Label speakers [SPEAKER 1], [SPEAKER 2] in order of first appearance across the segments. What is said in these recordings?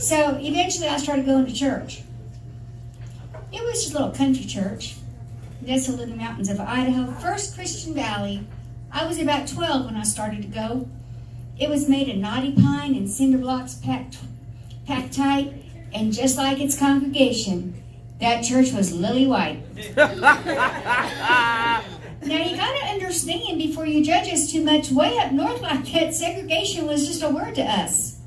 [SPEAKER 1] So eventually I started going to church. It was just a little country church, nestled in the mountains of Idaho, First Christian Valley. I was about 12 when I started to go. It was made of knotty pine and cinder blocks packed tight, and just like its congregation, that church was lily white. Now you gotta understand before you judge us too much, way up north like that, segregation was just a word to us.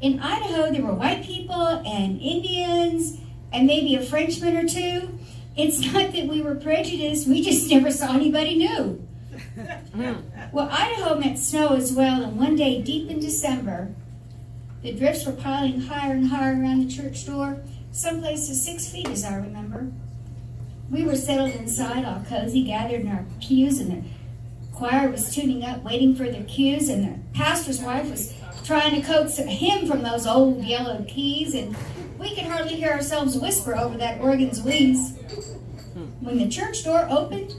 [SPEAKER 1] In Idaho, there were white people and Indians and maybe a Frenchman or two. It's not that we were prejudiced, we just never saw anybody new. Well, Idaho meant snow as well, and one day deep in December, the drifts were piling higher and higher around the church door, some places 6 feet as I remember. We were settled inside, all cozy, gathered in our pews, and the choir was tuning up, waiting for their cues, and the pastor's wife was trying to coax a hymn from those old yellow keys, and we could hardly hear ourselves whisper over that organ's wheeze. When the church door opened,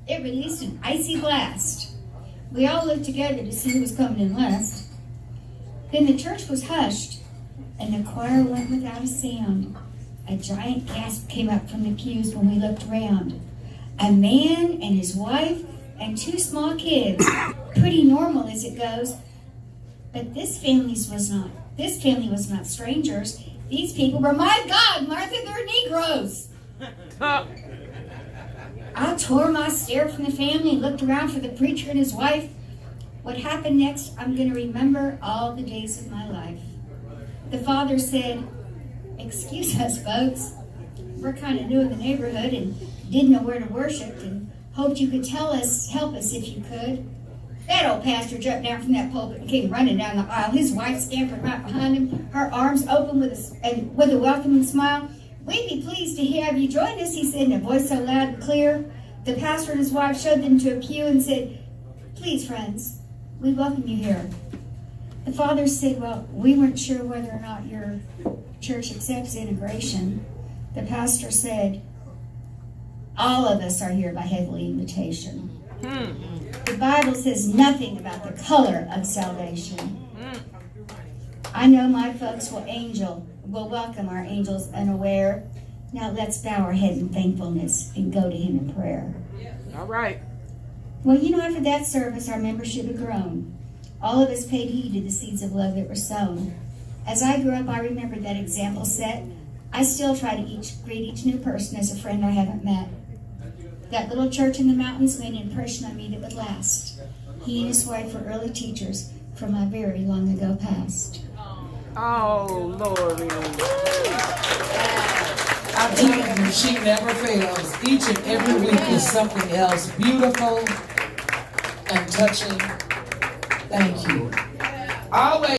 [SPEAKER 1] it released an icy blast. We all looked together to see who was coming in last. Then the church was hushed, and the choir went without a sound. A giant gasp came up from the pews when we looked around. A man and his wife and 2 small kids, pretty normal as it goes. But this family was not strangers. These people were, my God, Martha, they're Negroes. I tore my stare from the family and looked around for the preacher and his wife. What happened next, I'm going to remember all the days of my life. The father said, "Excuse us, folks. We're kind of new in the neighborhood and didn't know where to worship and hoped you could help us if you could." That old pastor jumped down from that pulpit and came running down the aisle. His wife scampered right behind him, her arms open with a welcoming smile. "We'd be pleased to have you join us," he said in a voice so loud and clear. The pastor and his wife showed them to a pew and said, "Please, friends, we welcome you here." The father said, "Well, we weren't sure whether or not your church accepts integration." The pastor said, "All of us are here by heavenly invitation." The Bible says nothing about the color of salvation. I know my folks will welcome our angels unaware. Now let's bow our head in thankfulness and go to him in prayer.
[SPEAKER 2] All right.
[SPEAKER 1] Well, after that service, our membership had grown. All of us paid heed to the seeds of love that were sown. As I grew up, I remembered that example set. I still try to greet each new person as a friend I haven't met. That little church in the mountains made an impression on me that would last. He and his wife were early teachers from my very long ago past.
[SPEAKER 2] Oh, Lord.
[SPEAKER 3] I'm telling you, she never fails. Each and every week is something else beautiful and touching. Thank you. Always.